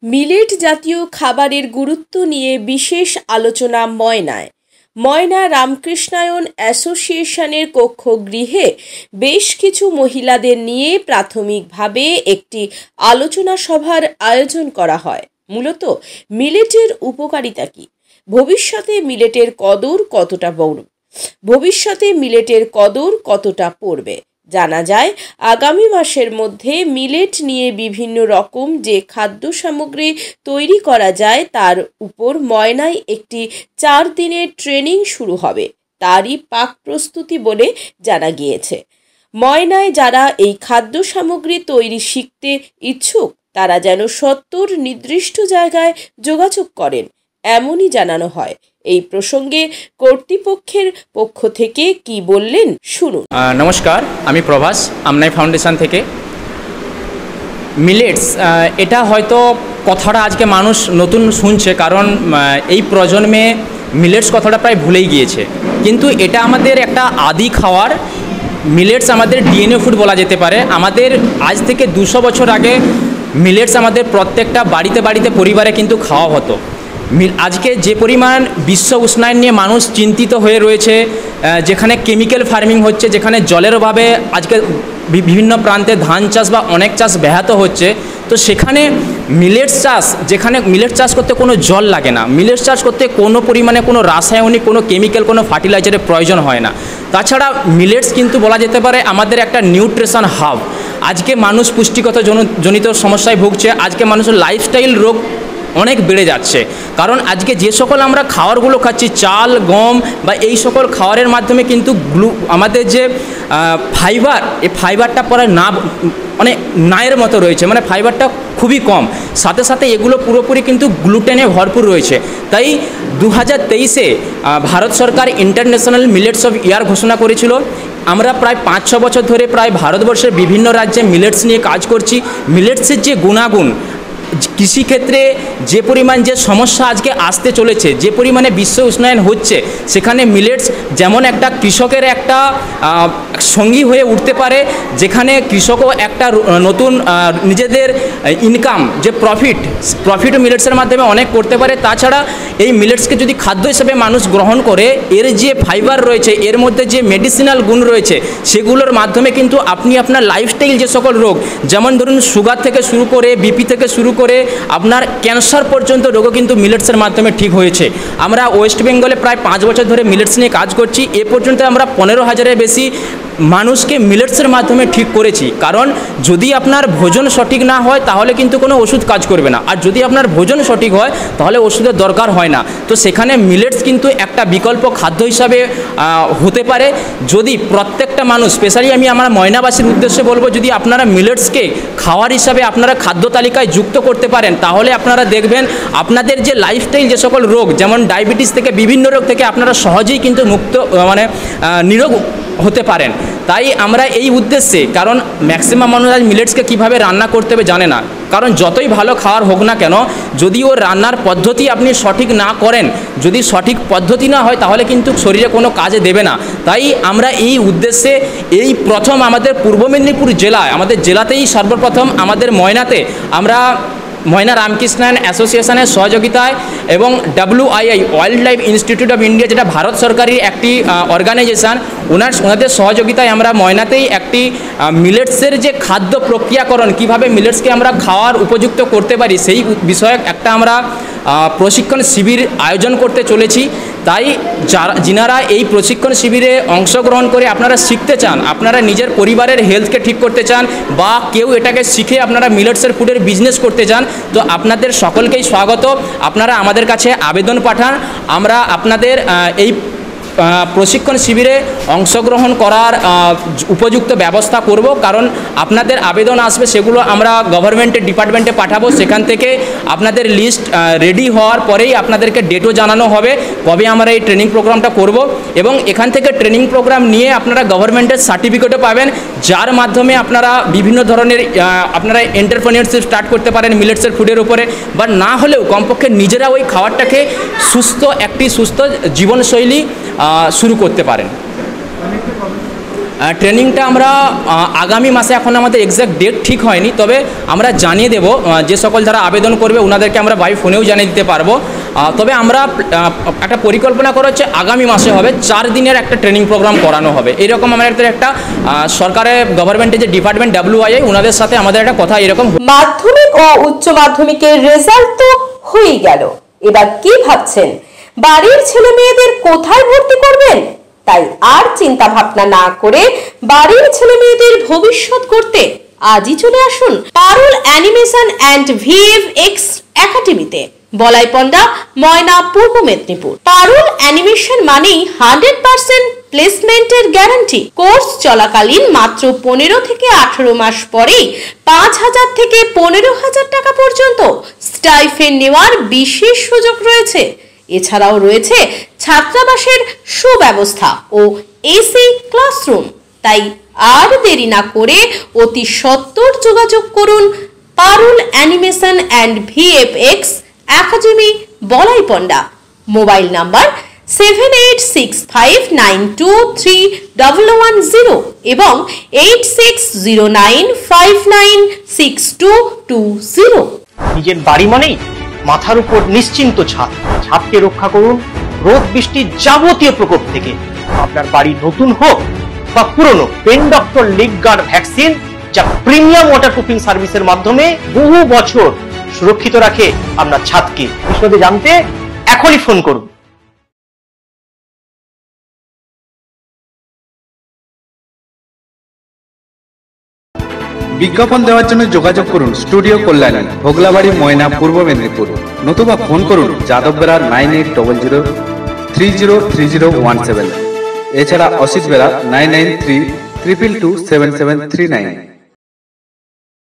Millet জাতীয় খাবারের গুরুত্ব নিয়ে বিশেষ আলোচনা ময়নায়। ময়না রামকৃষ্ণায়ন অ্যাসোসিয়েশনের কক্ষগৃহে বেশ কিছু মহিলাদের নিয়ে প্রাথমিকভাবে একটি আলোচনা সভার আয়োজন করা হয়। মূলত মিলেটের উপকারিতা কী, ভবিষ্যতে মিলেটের কদর কতটা পড়বে জানা যায়। আগামী মাসের মধ্যে মিলেট নিয়ে বিভিন্ন রকম যে খাদ্য সামগ্রী তৈরি করা যায় তার উপর ময়নায় একটি 4 দিনের ট্রেনিং শুরু হবে, তারই পাক প্রস্তুতি বলে জানা গিয়েছে। ময়নায় যারা এই খাদ্য সামগ্রী তৈরি শিখতে ইচ্ছুক তারা যেন সত্তর নির্দিষ্ট জায়গায় যোগাযোগ করেন, এমনই জানানো হয়। এই প্রসঙ্গে কর্তৃপক্ষের পক্ষ থেকে কি বললেন শুনুন। নমস্কার, আমি প্রভাস, আমনাই ফাউন্ডেশন থেকে। মিলেটস এটা হয়তো কথাটা আজকে মানুষ নতুন শুনছে, কারণ এই প্রজন্মে মিলেটস কথাটা প্রায় ভুলেই গিয়েছে, কিন্তু এটা আমাদের একটা আদি খাওয়ার। মিলেটস আমাদের ডিএনএ ফুড বলা যেতে পারে। আমাদের আজ থেকে 200 বছর আগে মিলেটস আমাদের প্রত্যেকটা বাড়িতে পরিবারে কিন্তু খাওয়া হতো। আজকে যে পরিমাণ বিশ্ব উষ্ণায়ন নিয়ে মানুষ চিন্তিত হয়ে রয়েছে, যেখানে কেমিক্যাল ফার্মিং হচ্ছে, যেখানে জলের অভাবে আজকে বিভিন্ন প্রান্তে ধান চাষ বা অনেক চাষ ব্যাহত হচ্ছে, তো সেখানে মিলেটস চাষ করতে কোনো জল লাগে না, মিলেটস চাষ করতে কোনো পরিমাণে কোনো রাসায়নিক, কোনো কেমিক্যাল, কোনো ফার্টিলাইজারের প্রয়োজন হয় না। তাছাড়া মিলেটস কিন্তু বলা যেতে পারে আমাদের একটা নিউট্রিশন হাব। আজকে মানুষ পুষ্টিগত জনিত সমস্যায় ভুগছে, আজকে মানুষের লাইফস্টাইল রোগ অনেক বেড়ে যাচ্ছে, কারণ আজকে যে সকল আমরা খাবারগুলো খাচ্ছি, চাল, গম বা এই সকল খাবারের মাধ্যমে কিন্তু আমাদের যে ফাইবার, এই ফাইবারটা প্রায় নায়ের মতো রয়েছে, মানে ফাইবারটা খুবই কম। সাথে সাথে এগুলো পুরোপুরি কিন্তু গ্লুটেনে ভরপুর রয়েছে। তাই 2023-এ ভারত সরকার ইন্টারন্যাশনাল মিলেটস অফ ইয়ার ঘোষণা করেছিল। আমরা প্রায় 5-6 বছর ধরে প্রায় ভারতবর্ষের বিভিন্ন রাজ্যে মিলেটস নিয়ে কাজ করছি। মিলেটসের যে গুণাগুণ, কৃষিক্ষেত্রে যে পরিমাণ যে সমস্যা আজকে আসতে চলেছে, যে পরিমাণে বিশ্ব উষ্ণায়ন হচ্ছে, সেখানে মিলেটস যেমন একটা কৃষকের একটা সঙ্গী হয়ে উঠতে পারে, যেখানে কৃষকও একটা নতুন নিজেদের ইনকাম, যে প্রফিটও মিলেটসের মাধ্যমে অনেক করতে পারে। তাছাড়া এই মিলেটসকে যদি খাদ্য হিসেবে মানুষ গ্রহণ করে, এর যে ফাইবার রয়েছে, এর মধ্যে যে মেডিসিনাল গুণ রয়েছে, সেগুলোর মাধ্যমে কিন্তু আপনি আপনার লাইফস্টাইল যে সকল রোগ, যেমন ধরুন সুগার থেকে শুরু করে, বিপি থেকে শুরু করে আপনার ক্যান্সার পর্যন্ত রোগও কিন্তু মিলেটসের মাধ্যমে ঠিক হয়েছে। আমরা ওয়েস্ট বেঙ্গলে প্রায় 5 বছর ধরে মিলেটস নিয়ে কাজ করছি। এ পর্যন্ত আমরা 15,000-এর বেশি মানুষকে মিলেটসের মাধ্যমে ঠিক করেছি। কারণ যদি আপনার ভোজন সঠিক না হয় তাহলে কিন্তু কোনো ওষুধ কাজ করবে না, আর যদি আপনার ভোজন সঠিক হয় তাহলে ওষুধের দরকার হয় না। তো সেখানে মিলেটস কিন্তু একটা বিকল্প খাদ্য হিসাবে হতে পারে। যদি প্রত্যেকটা মানুষ, স্পেশালি আমি আমার ময়নাবাসীর উদ্দেশ্যে বলবো, যদি আপনারা মিলেটসকে খাওয়ার হিসাবে আপনারা খাদ্য তালিকায় যুক্ত করতে পারেন, তাহলে আপনারা দেখবেন আপনাদের যে লাইফস্টাইল, যে সকল রোগ, যেমন ডায়াবেটিস থেকে বিভিন্ন রোগ থেকে আপনারা সহজেই কিন্তু নিরোগ হতে পারেন। তাই আমরা এই উদ্দেশ্যে, কারণ ম্যাক্সিমাম মানুষ আজ মিলেটসকে কীভাবে রান্না করতে হবে জানে না, কারণ যতই ভালো খাবার হোক না কেন, যদি ওর রান্নার পদ্ধতি আপনি সঠিক না করেন, যদি সঠিক পদ্ধতি না হয়, তাহলে কিন্তু শরীরে কোনো কাজে দেবে না। তাই আমরা এই উদ্দেশ্যে এই প্রথম আমাদের পূর্ব মেদিনীপুর জেলায়, আমাদের জেলাতেই সর্বপ্রথম আমাদের ময়নাতে আমরা ময়না রামকৃষ্ণায়ন অ্যাসোসিয়েশনের সহযোগিতায় এবং WII wild life institute of India, যেটা ভারত সরকারের একটি অর্গানাইজেশান, ওনাদের সহযোগিতায় আমরা ময়নাতেই একটি মিলেটসের যে খাদ্য প্রক্রিয়াকরণ, কিভাবে মিলেটসকে আমরা খাওয়ার উপযুক্ত করতে পারি, সেই বিষয়ক একটা আমরা প্রশিক্ষণ শিবির আয়োজন করতে চলেছি। তাই যিনারা এই প্রশিক্ষণ শিবিরে অংশগ্রহণ করে আপনারা শিখতে চান, আপনারা নিজের পরিবারের হেলথকে ঠিক করতে চান, বা কেউ এটাকে শিখে আপনারা মিলেটসের ফুডের বিজনেস করতে চান, তো আপনাদের সকলকেই স্বাগত। আপনারা আমাদের কাছে আবেদন পাঠান, আমরা আপনাদের এই প্রশিক্ষণ শিবিরে অংশগ্রহণ করার উপযুক্ত ব্যবস্থা করব। কারণ আপনাদের আবেদন আসবে, সেগুলো আমরা গভর্নমেন্টের ডিপার্টমেন্টে পাঠাবো। সেখান থেকে আপনাদের লিস্ট রেডি হওয়ার পরেই আপনাদেরকে ডেটও জানানো হবে কবে আমরা এই ট্রেনিং প্রোগ্রামটা করব, এবং এখান থেকে ট্রেনিং প্রোগ্রাম নিয়ে আপনারা গভর্নমেন্টের সার্টিফিকেটও পাবেন, যার মাধ্যমে আপনারা বিভিন্ন ধরনের আপনারা এন্টারপ্রেনিয়রশিপ স্টার্ট করতে পারেন মিলেটসের ফুডের উপরে, বা না হলেও কমপক্ষে নিজেরা ওই খাবারটাকে সুস্থ জীবনশৈলী শুরু করতে পারেন। ট্রেনিংটা আমরা আগামী মাসে, এখন আমাদের এক্স্যাক্ট ডেট ঠিক হয়নি, তবে আমরা জানিয়ে দেব যে সকল যারা আবেদন করবে ওনাদেরকে আমরা বাই ফোনেও জানিয়ে দিতে পারবো। তবে আমরা একটা পরিকল্পনা করা হচ্ছে আগামী মাসে হবে, 4 দিনের একটা ট্রেনিং প্রোগ্রাম করানো হবে। এরকম আমাদের একটা সরকারের গভর্নমেন্টের যে ডিপার্টমেন্ট WII ওনাদের সাথে আমাদের একটা কথা এরকম। মাধ্যমিক ও উচ্চ মাধ্যমিকের রেজাল্ট তো হয়ে গেল, এবার কি ভাবছেন বাড়ির ছেলে মেয়েদের কোথায় ভর্তি করবেন? তাই আর চিন্তা ভাবনা না করে বাড়ির ছেলে মেয়েদের ভবিষ্যৎ করতে আজই চলে আসুন পারুল অ্যানিমেশন অ্যান্ড VFX একাডেমিতে, বলাইপন্ডা, ময়না, পূর্ব মেদিনীপুর। পারুল অ্যানিমেশন মানেই 100% প্লেসমেন্টের গ্যারান্টি। কোর্স চলাকালীন মাত্র 15 থেকে 18 মাস পরেই 5,000 থেকে 15,000 টাকা পর্যন্ত স্টাইফেন্ড নেওয়ার বিশেষ সুযোগ রয়েছে। এছাড়াও রয়েছে ছাত্রাবাসের সুব্যবস্থা ও AC ক্লাসরুম। তাই আর দেরি না করে অতি সত্বর যোগাযোগ করুন Parul animation and VFX academy, Balaipanda. Mobile number 7865923110 এবং 8609596220। নিজের বাড়ি মানেই মাথার উপর নিশ্চিন্ত ছাদ। ছাদকে রক্ষা করুন রোদ বৃষ্টির যাবতীয় প্রকোপ থেকে। আপনার বাড়ি নতুন হোক বা পুরনো, pen doctor leak guard vaccine, যা প্রিমিয়াম ওয়াটারপ্রুফিং সার্ভিসের মাধ্যমে বহু বছর সুরক্ষিত রাখে আপনার ছাদকে। বিশদে জানতে এখনই ফোন করুন। বিজ্ঞাপন দেওয়ার জন্য যোগাযোগ করুন স্টুডিও কল্যাণী, ভোগলাবাড়ি, ময়না, পূর্ব মেদিনীপুর। নতুবা ফোন করুন যাদব বেরা 9800303017। এছাড়া অসিত বেরা 9932227739।